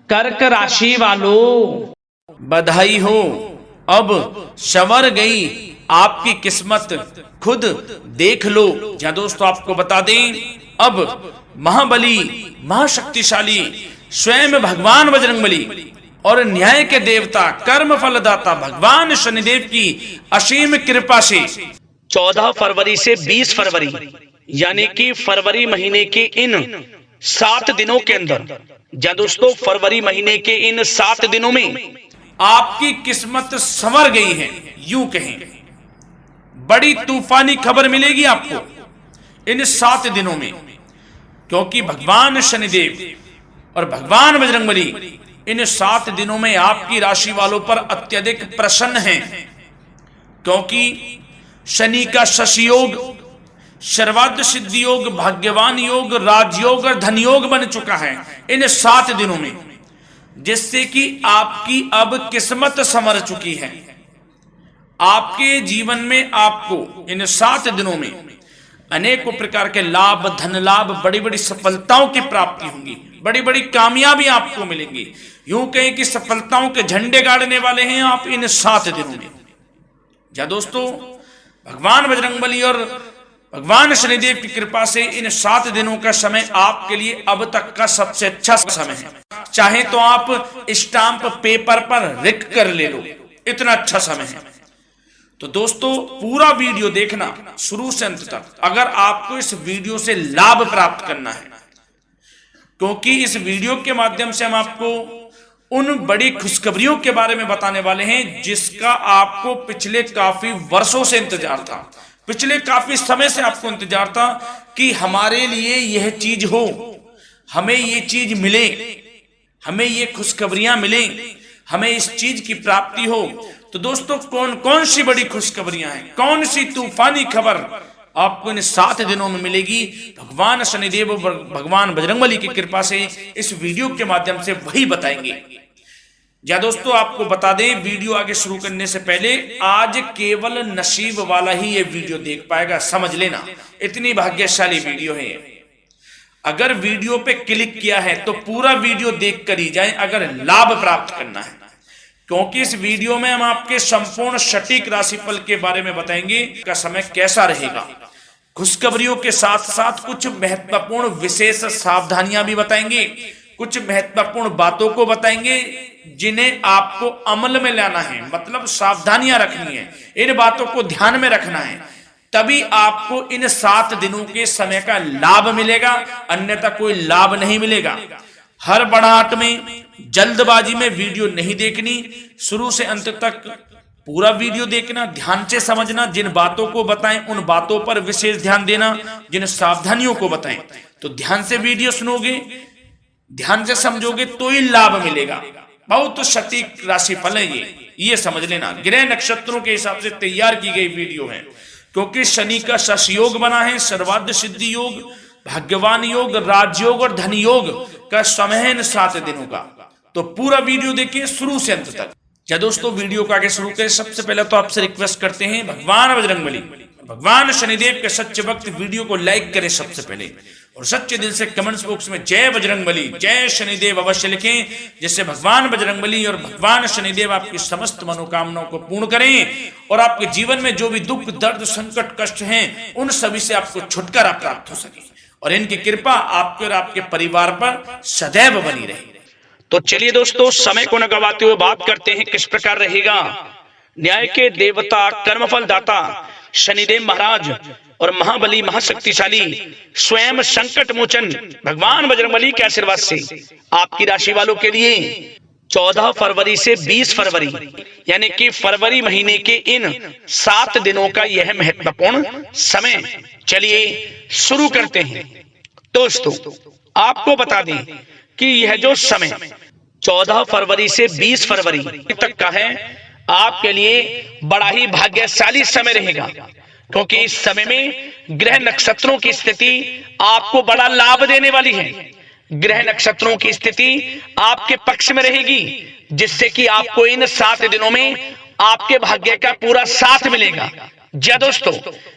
कर्क राशि वालों बधाई हो, अब संवर गई आपकी किस्मत, खुद देख लो। या दोस्तों आपको बता दें, अब महाबली महाशक्तिशाली स्वयं भगवान बजरंगबली और न्याय के देवता कर्म फलदाता भगवान शनिदेव की असीम कृपा से 14 फरवरी से 20 फरवरी यानी कि फरवरी महीने के इन 7 दिनों के अंदर, या दोस्तों फरवरी महीने के इन 7 दिनों में आपकी किस्मत संवर गई है। यूं कहें बड़ी तूफानी खबर मिलेगी आपको इन 7 दिनों में, क्योंकि भगवान शनिदेव और भगवान बजरंगबली इन 7 दिनों में आपकी राशि वालों पर अत्यधिक प्रसन्न हैं, क्योंकि शनि का शशि योग, सर्वार्थ सिद्धि योग, भाग्यवान योग, राजयोग और धन योग बन चुका है इन 7 दिनों में, जिससे कि आपकी अब किस्मत संवर चुकी है। आपके जीवन में आपको इन 7 दिनों में अनेकों प्रकार के लाभ, धन लाभ, बड़ी बड़ी सफलताओं की प्राप्ति होंगी, बड़ी बड़ी कामयाबी आपको मिलेंगी। यूं कहें कि सफलताओं के झंडे गाड़ने वाले हैं आप इन 7 दिनों में। या दोस्तों भगवान बजरंगबली और भगवान शनिदेव की कृपा से इन 7 दिनों का समय आपके लिए अब तक का सबसे अच्छा समय है। चाहे तो आप स्टाम्प पेपर पर लिख कर ले लो, इतना अच्छा समय है। तो दोस्तों पूरा वीडियो देखना शुरू से अंत तक, अगर आपको इस वीडियो से लाभ प्राप्त करना है, क्योंकि इस वीडियो के माध्यम से हम आपको उन बड़ी खुशखबरियों के बारे में बताने वाले हैं जिसका आपको पिछले काफी वर्षों से इंतजार था, पिछले काफी समय से आपको इंतजार था कि हमारे लिए यह चीज हो, हमें ये चीज मिले, हमें ये खुशखबरियां मिले, हमें इस चीज की प्राप्ति हो। तो दोस्तों कौन कौन सी बड़ी खुशखबरियां हैं, कौन सी तूफानी खबर आपको इन 7 दिनों में मिलेगी, भगवान शनिदेव और भगवान बजरंगबली की कृपा से इस वीडियो के माध्यम से वही बताएंगे। या दोस्तों आपको बता दें, वीडियो आगे शुरू करने से पहले आज केवल नसीब वाला ही ये वीडियो देख पाएगा, समझ लेना, इतनी भाग्यशाली वीडियो है। अगर वीडियो पे क्लिक किया है तो पूरा वीडियो देख कर ही जाए अगर लाभ प्राप्त करना है, क्योंकि इस वीडियो में हम आपके संपूर्ण सटीक राशिफल के बारे में बताएंगे का समय कैसा रहेगा। खुशखबरियों के साथ साथ कुछ महत्वपूर्ण विशेष सावधानियां भी बताएंगे, कुछ महत्वपूर्ण बातों को बताएंगे जिन्हें आपको अमल में लाना है, मतलब सावधानियां रखनी है, इन बातों को ध्यान में रखना है, तभी आपको इन 7 दिनों के समय का लाभ मिलेगा, अन्यथा कोई लाभ नहीं मिलेगा। हर बढ़ाहट में, जल्दबाजी में वीडियो नहीं देखनी, शुरू से अंत तक पूरा वीडियो देखना, ध्यान से समझना, जिन बातों को बताएं उन बातों पर विशेष ध्यान देना, जिन सावधानियों को बताएं तो ध्यान से वीडियो सुनोगे, ध्यान से समझोगे तो ही लाभ मिलेगा। बहुत सटीक राशिफल है ये समझ लेना, ग्रह नक्षत्रों के हिसाब से तैयार की गई वीडियो है, क्योंकि शनि का शशि योग बना है, सर्वार्थ सिद्धि योग, भाग्यवान योग, राजयोग और धन योग का समय है इन 7 दिनों का। तो पूरा वीडियो देखिए शुरू से अंत तक। या दोस्तों वीडियो को आगे शुरू करें, सबसे पहले तो आपसे रिक्वेस्ट करते हैं, भगवान बजरंगबली, भगवान शनिदेव के सच्चे भक्त वीडियो को लाइक करें सबसे पहले, और सच्चे दिल से कमेंट्स बॉक्स में जय बजरंगबली, जय शनिदेव अवश्य लिखें, जिससे भगवान बजरंगबली और भगवान शनिदेव आपकी समस्त मनोकामनाओं को पूर्ण करें और आपके जीवन में जो भी दुख, दर्द, संकट, कष्ट हैं उन सभी से आपको छुटकारा प्राप्त हो सके और इनकी कृपा आपके और आपके परिवार पर सदैव बनी रहे। तो चलिए दोस्तों समय को न गवाते हुए बात करते हैं किस प्रकार रहेगा न्याय के देवता, कर्मफल दाता शनिदेव महाराज और महाबली महाशक्तिशाली स्वयं संकट मोचन भगवान बजरंगबली के आशीर्वाद से आपकी राशि वालों के लिए 14 फरवरी से 20 फरवरी यानी कि फरवरी महीने के इन 7 दिनों का यह महत्वपूर्ण समय। चलिए शुरू करते हैं। दोस्तों आपको बता दें कि यह जो समय 14 फरवरी से 20 फरवरी तक का है आपके लिए बड़ा ही भाग्यशाली समय रहेगा, क्योंकि इस समय में ग्रह नक्षत्रों की स्थिति आपको बड़ा लाभ देने वाली है। ग्रह नक्षत्रों की स्थिति आपके पक्ष में रहेगी, जिससे कि आपको इन 7 दिनों में आपके भाग्य का पूरा साथ मिलेगा। जी दोस्तों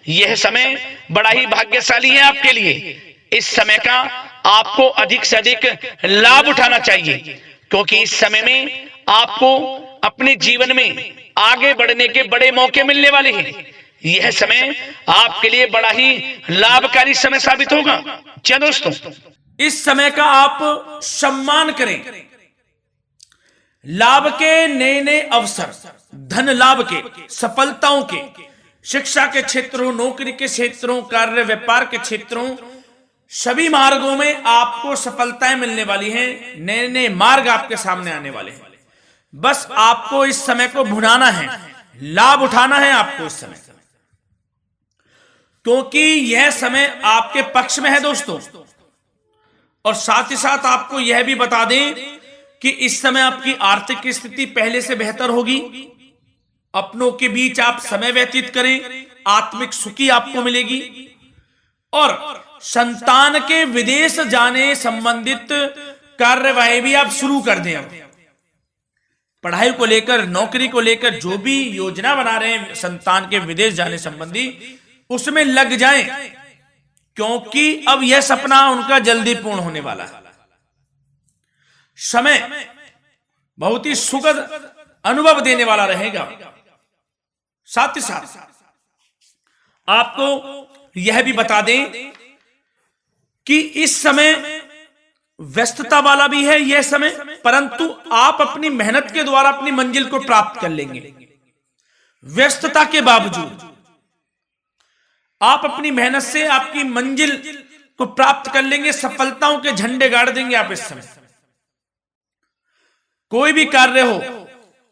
यह समय बड़ा ही भाग्यशाली है आपके लिए। इस समय का आपको अधिक से अधिक लाभ उठाना चाहिए, क्योंकि इस समय में आपको अपने जीवन में आगे बढ़ने के बड़े मौके मिलने वाले हैं। यह समय आपके लिए बड़ा ही लाभकारी समय साबित होगा। क्या दोस्तों, इस समय का आप सम्मान करें। लाभ के नए नए अवसर, धन लाभ के, सफलताओं के, शिक्षा के क्षेत्रों, नौकरी के क्षेत्रों, कार्य व्यापार के क्षेत्रों, सभी मार्गों में आपको सफलताएं मिलने वाली हैं। नए नए मार्ग आपके सामने आने वाले हैं। बस आपको इस समय को भुनाना है, लाभ उठाना है आपको इस समय, क्योंकि यह समय आपके पक्ष में है दोस्तों। और साथ ही साथ आपको यह भी बता दें कि इस समय आपकी आर्थिक स्थिति पहले से बेहतर होगी। अपनों के बीच आप समय व्यतीत करें, आत्मिक सुखी आपको मिलेगी। और संतान के विदेश जाने संबंधित कार्यवाही भी आप शुरू कर दें। अब पढ़ाई को लेकर, नौकरी को लेकर जो भी योजना बना रहे हैं संतान के विदेश जाने संबंधी, उसमें लग जाएं, क्योंकि अब यह सपना उनका जल्दी पूर्ण होने वाला है। समय बहुत ही सुखद अनुभव देने वाला रहेगा। साथ ही साथ आपको यह भी बता दें कि इस समय व्यस्तता वाला भी है यह समय, परंतु आप अपनी मेहनत के द्वारा अपनी मंजिल को प्राप्त कर लेंगे। व्यस्तता के बावजूद आप अपनी मेहनत से आपकी मंजिल को प्राप्त कर लेंगे। सफलताओं के झंडे गाड़ देंगे आप इस समय। कोई भी कार्य हो,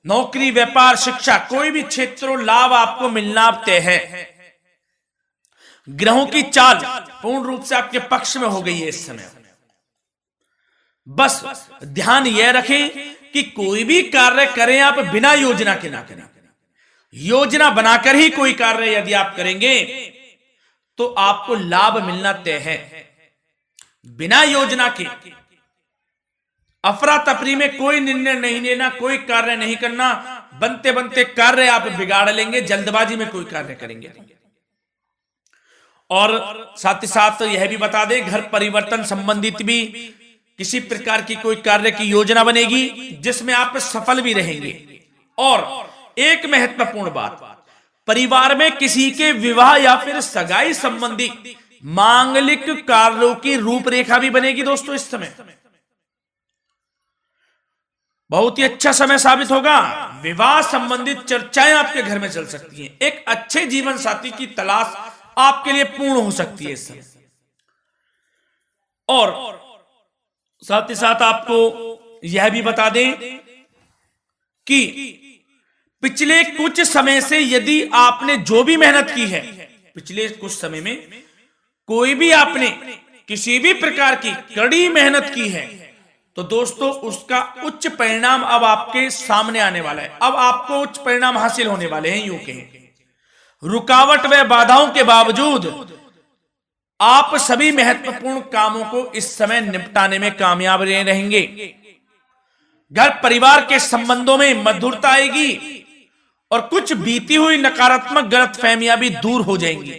नौकरी, व्यापार, शिक्षा, कोई भी क्षेत्रों, लाभ आपको मिलना तय है। ग्रहों की चाल पूर्ण रूप से आपके पक्ष में हो गई है इस समय। बस ध्यान यह रखें कि कोई भी कार्य करें आप बिना योजना के ना करें। योजना बनाकर ही कोई कार्य यदि आप करेंगे तो आपको लाभ मिलना तय है। बिना योजना के अफरा तफरी में कोई निर्णय नहीं लेना, कोई कार्य नहीं करना। बनते बनते कार्य आप बिगाड़ लेंगे, जल्दबाजी में कोई कार्य करेंगे। और साथ ही साथ यह भी बता दें, घर परिवर्तन संबंधित भी किसी प्रकार की कोई कार्य की योजना बनेगी जिसमें आप सफल भी रहेंगे। और एक महत्वपूर्ण बात, परिवार में किसी के विवाह या फिर सगाई संबंधी मांगलिक कार्यों की रूपरेखा भी बनेगी दोस्तों। इस समय बहुत ही अच्छा समय साबित होगा। विवाह संबंधित चर्चाएं आपके घर में चल सकती हैं। एक अच्छे जीवन साथी की तलाश आपके लिए पूर्ण हो सकती है इस समय। और साथ ही साथ आपको यह भी बता दें कि पिछले कुछ समय से यदि आपने जो भी मेहनत की है, पिछले कुछ समय में कोई भी आपने किसी भी प्रकार की कड़ी मेहनत की है, तो दोस्तों उसका उच्च परिणाम अब आपके सामने आने वाला है। अब आपको उच्च परिणाम हासिल होने वाले हैं। यूं कहें, रुकावट व बाधाओं के बावजूद आप सभी महत्वपूर्ण कामों को इस समय निपटाने में कामयाब रहेंगे। घर परिवार के संबंधों में मधुरता आएगी और कुछ बीती हुई नकारात्मक गलतफहमियां भी दूर हो जाएंगी।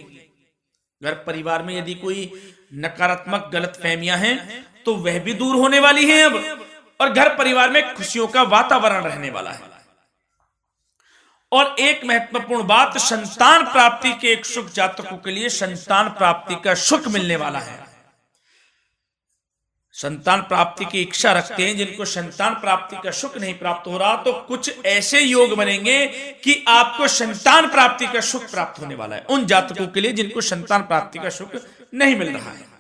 घर परिवार में यदि कोई नकारात्मक गलतफहमियां हैं तो वह भी दूर होने वाली हैं अब, और घर परिवार में खुशियों का वातावरण रहने वाला है। और एक महत्वपूर्ण बात, संतान प्राप्ति के इच्छुक जातकों के लिए संतान प्राप्ति का सुख मिलने वाला है। संतान प्राप्ति की इच्छा रखते हैं जिनको संतान प्राप्ति का सुख नहीं प्राप्त हो रहा, तो कुछ ऐसे योग बनेंगे कि आपको संतान प्राप्ति का सुख प्राप्त होने वाला है। उन जातकों के लिए जिनको संतान प्राप्ति का सुख नहीं मिल रहा है,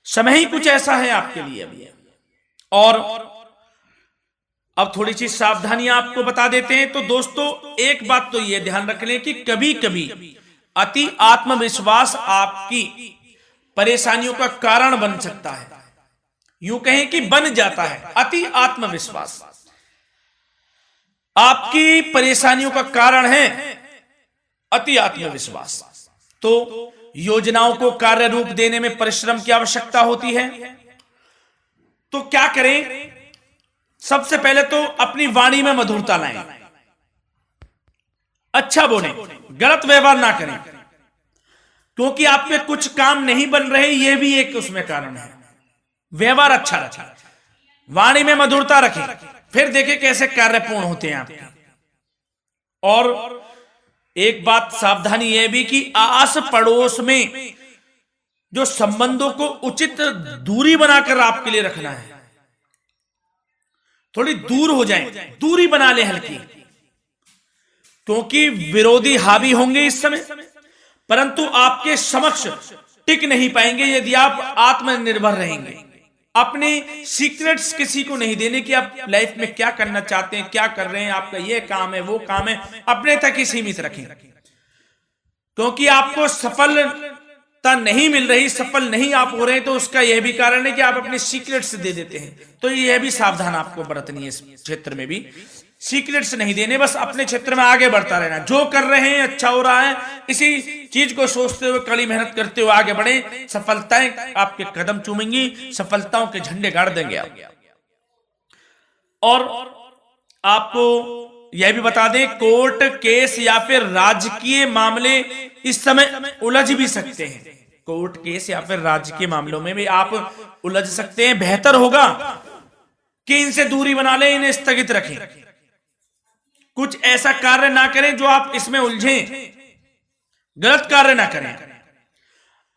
समय ही कुछ ऐसा है आपके लिए अभी। और अब थोड़ी सी सावधानियां आपको बता देते हैं। तो दोस्तों एक बात तो यह ध्यान रख लें कि कभी कभी अति आत्मविश्वास आपकी परेशानियों का कारण बन सकता है। यूं कहें कि बन जाता है। अति आत्मविश्वास आपकी परेशानियों का कारण है। अति आत्मविश्वास तो योजनाओं को कार्य रूप देने में परिश्रम की आवश्यकता होती है। तो क्या करें? सबसे पहले तो अपनी वाणी में मधुरता लाएं, अच्छा बोलें, गलत व्यवहार ना करें, क्योंकि आप पे कुछ काम नहीं बन रहे, यह भी एक उसमें कारण है। व्यवहार अच्छा रखें, वाणी में मधुरता रखें, फिर देखें कैसे कार्य पूर्ण होते हैं आपके। और एक बात सावधानी यह भी कि आस पड़ोस में जो संबंधों को उचित दूरी बनाकर आपके लिए रखना है, थोड़ी दूर हो जाए, दूरी बना ले हल्की, क्योंकि विरोधी हावी होंगे इस समय, परंतु आपके समक्ष टिक नहीं पाएंगे यदि आप आत्मनिर्भर रहेंगे। अपने सीक्रेट्स किसी को नहीं देने कि आप लाइफ में क्या करना चाहते हैं, क्या कर रहे हैं, आपका ये काम है, वो काम है, अपने तक ही सीमित रखें, क्योंकि आपको सफलता नहीं मिल रही, सफल नहीं आप हो रहे, तो उसका यह भी कारण है कि आप अपने सीक्रेट्स दे देते हैं। तो यह भी सावधान आपको बरतनी है, इस क्षेत्र में भी सीक्रेट्स नहीं देने, बस अपने क्षेत्र में आगे बढ़ता रहना, जो कर रहे हैं अच्छा हो रहा है, इसी चीज को सोचते हुए कड़ी मेहनत करते हुए आगे बढ़े, सफलताएं आपके कदम चूमेंगी, सफलताओं के झंडे गाड़ देंगे आप। और आपको यह भी बता दें, कोर्ट केस या फिर राजकीय मामले इस समय उलझ भी सकते हैं। कोर्ट केस या फिर राजकीय मामलों में भी आप उलझ सकते हैं। बेहतर होगा कि इनसे दूरी बना लें, इन्हें स्थगित रखें, कुछ ऐसा कार्य ना करें जो आप इसमें उलझें, गलत कार्य ना करें।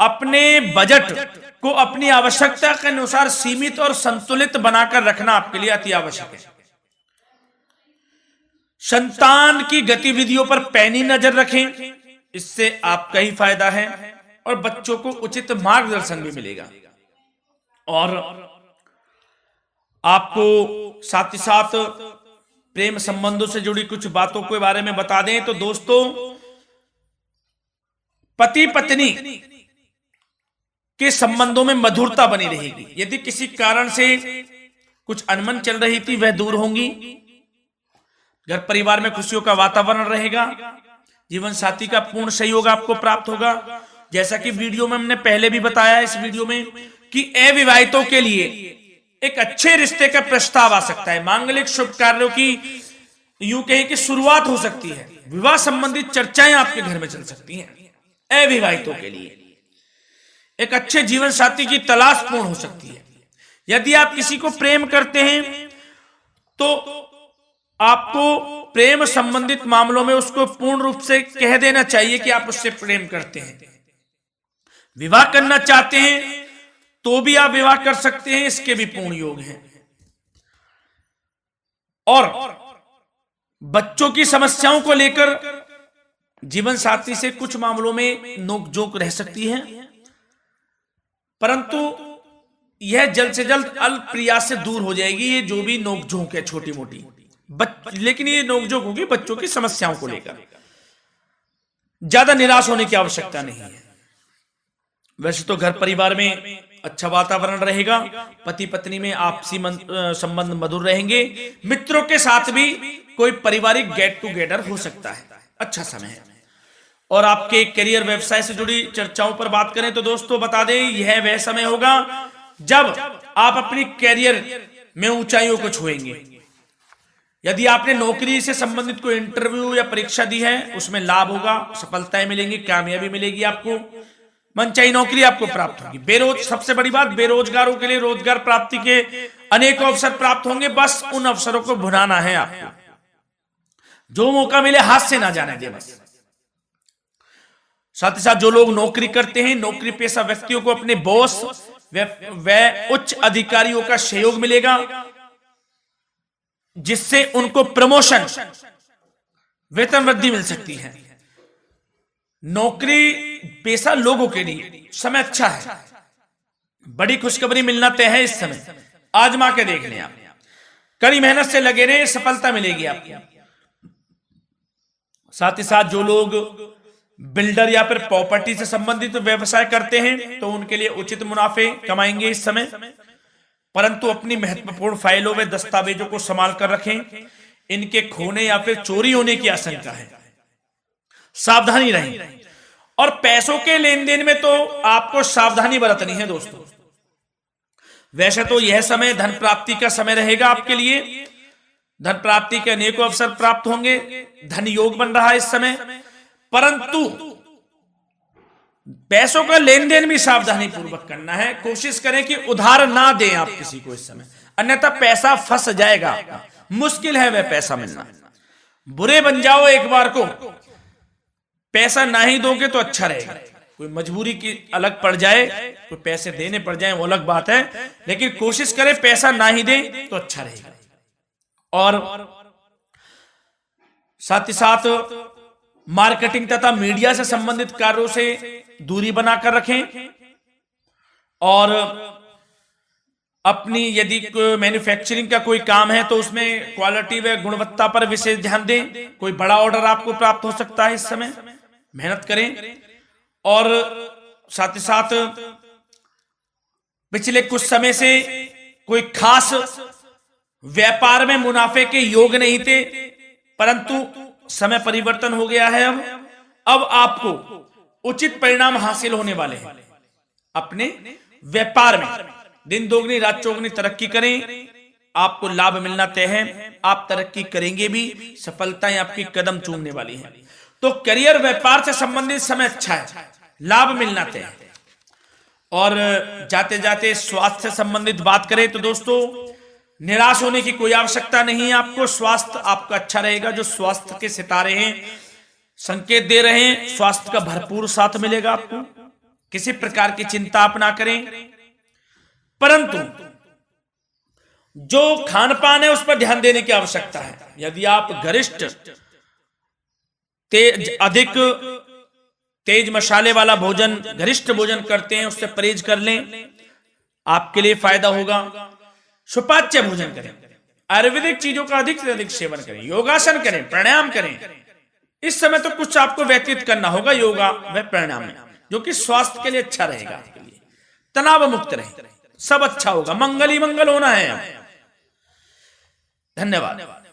अपने बजट को अपनी आवश्यकता के अनुसार सीमित और संतुलित बनाकर रखना आपके लिए अति आवश्यक है। संतान की गतिविधियों पर पैनी नजर रखें, इससे आपका ही फायदा है और बच्चों को उचित मार्गदर्शन भी मिलेगा। और आपको साथ ही साथ प्रेम संबंधों से जुड़ी कुछ बातों के बारे में बता दें तो दोस्तों, पति पत्नी के संबंधों में मधुरता बनी रहेगी। यदि किसी कारण से कुछ अनबन चल रही थी वह दूर होंगी, घर परिवार में खुशियों का वातावरण रहेगा, जीवन साथी का पूर्ण सहयोग आपको प्राप्त होगा। जैसा कि वीडियो में हमने पहले भी बताया इस वीडियो में कि अविवाहितों के लिए एक अच्छे रिश्ते का प्रस्ताव आ सकता है, मांगलिक शुभ कार्यों की यूं कहें कि शुरुआत हो सकती है, विवाह संबंधित चर्चाएं आपके घर में चल सकती हैं। अविवाहितों के लिए एक अच्छे जीवन साथी की तलाश पूर्ण हो सकती है। यदि आप किसी को प्रेम करते हैं तो आपको प्रेम संबंधित मामलों में उसको पूर्ण रूप से कह देना चाहिए कि आप उससे प्रेम करते हैं। विवाह करना चाहते हैं तो भी आप विवाह कर सकते हैं, इसके भी पूर्ण योग हैं। और बच्चों की समस्याओं को लेकर जीवन साथी से कुछ मामलों में नोकझोंक रह सकती है, परंतु यह जल्द से जल्द अल्प प्रयास से दूर हो जाएगी। ये जो भी नोकझोंक है छोटी मोटी, लेकिन ये नोकझोंक होगी बच्चों की समस्याओं को लेकर। ज्यादा निराश होने की आवश्यकता नहीं है। वैसे तो घर परिवार में अच्छा वातावरण रहेगा, पति पत्नी में आपसी संबंध मधुर रहेंगे, मित्रों के साथ भी कोई पारिवारिक गेट टुगेदर हो सकता है, अच्छा समय है। और आपके करियर व्यवसाय से जुड़ी चर्चाओं पर बात करें तो दोस्तों बता दें, यह वह समय होगा जब आप अपनी करियर में ऊंचाइयों को छुएंगे। यदि आपने नौकरी से संबंधित कोई इंटरव्यू या परीक्षा दी है, उसमें लाभ होगा, सफलताएं मिलेंगी, कामयाबी मिलेगी, आपको मनचाही नौकरी आपको प्राप्त होगी। सबसे बड़ी बात, बेरोजगारों के लिए रोजगार प्राप्ति के अनेक अवसर प्राप्त होंगे, बस उन अवसरों को भुनाना है आपको। जो मौका मिले हाथ से ना जाने दे बस। साथ ही साथ जो लोग नौकरी करते हैं, नौकरी पेशा व्यक्तियों को अपने बॉस व उच्च अधिकारियों का सहयोग मिलेगा, जिससे उनको प्रमोशन, वेतन वृद्धि मिल सकती है। नौकरी पेशा लोगों के लिए समय अच्छा है, बड़ी खुशखबरी मिलना तय है इस समय। आजमा के देख लें आप, कड़ी मेहनत से लगे रहे, सफलता मिलेगी आपको। साथ ही साथ जो लोग बिल्डर या फिर प्रॉपर्टी से संबंधित व्यवसाय करते हैं तो उनके लिए उचित मुनाफे कमाएंगे इस समय, परंतु अपनी महत्वपूर्ण फाइलों व दस्तावेजों को संभाल कर रखें, इनके खोने या फिर चोरी होने की आशंका है, सावधानी रहें। और पैसों के लेन देन में तो आपको सावधानी बरतनी है दोस्तों। वैसे तो यह समय धन प्राप्ति का समय रहेगा आपके लिए, धन प्राप्ति के अनेकों अवसर प्राप्त होंगे, धन योग बन रहा है इस समय, परंतु पैसों का लेन देन भी सावधानी पूर्वक करना है। कोशिश करें कि उधार ना दें आप किसी को इस समय, अन्यथा पैसा फंस जाएगा, मुश्किल है वह पैसा मिलना। बुरे बन जाओ एक बार को, पैसा ना ही दोगे तो अच्छा रहेगा। कोई मजबूरी की अलग पड़ जाए, कोई पैसे देने पड़ जाए वो अलग बात है, लेकिन कोशिश करें पैसा ना ही दे तो अच्छा रहेगा। और साथ ही साथ मार्केटिंग तथा मीडिया से संबंधित कार्यों से दूरी बनाकर रखें। और अपनी यदि मैन्युफैक्चरिंग का कोई काम है तो उसमें क्वालिटी व गुणवत्ता पर विशेष ध्यान दें। कोई बड़ा ऑर्डर आपको प्राप्त हो सकता है, इस समय मेहनत करें। और साथ ही साथ पिछले कुछ समय से कोई खास व्यापार में मुनाफे के योग नहीं थे, परंतु समय परिवर्तन हो गया है। अब आपको उचित परिणाम हासिल होने वाले हैं। अपने व्यापार में दिन दोगुनी रात चौगुनी तरक्की करें, आपको लाभ मिलना तय है। आप तरक्की करेंगे भी, सफलताएं आपकी कदम चूमने वाली हैं। तो करियर व्यापार से संबंधित समय अच्छा है, लाभ मिलना तय है। और जाते जाते स्वास्थ्य से संबंधित बात करें तो दोस्तों निराश होने की कोई आवश्यकता नहीं है। आपको स्वास्थ्य आपका अच्छा रहेगा। जो स्वास्थ्य के सितारे हैं संकेत दे रहे हैं, स्वास्थ्य का भरपूर साथ मिलेगा आपको। किसी प्रकार की चिंता आप ना करें, परंतु जो खान पान है उस पर ध्यान देने की आवश्यकता है। यदि आप गरिष्ठ अधिक तेज मसाले वाला भोजन, गरिष्ठ भोजन करते हैं, उससे परहेज कर लें, आपके लिए फायदा होगा। सुपाच्य भोजन करें, आयुर्वेदिक चीजों का अधिक से अधिक सेवन करें, योगासन करें, प्राणायाम करें। इस समय तो कुछ आपको व्यतीत करना होगा योगा व प्राणायाम में, जो कि स्वास्थ्य के लिए अच्छा रहेगा। आपके लिए तनाव मुक्त रहे, सब अच्छा होगा, मंगल ही मंगल होना है। धन्यवाद।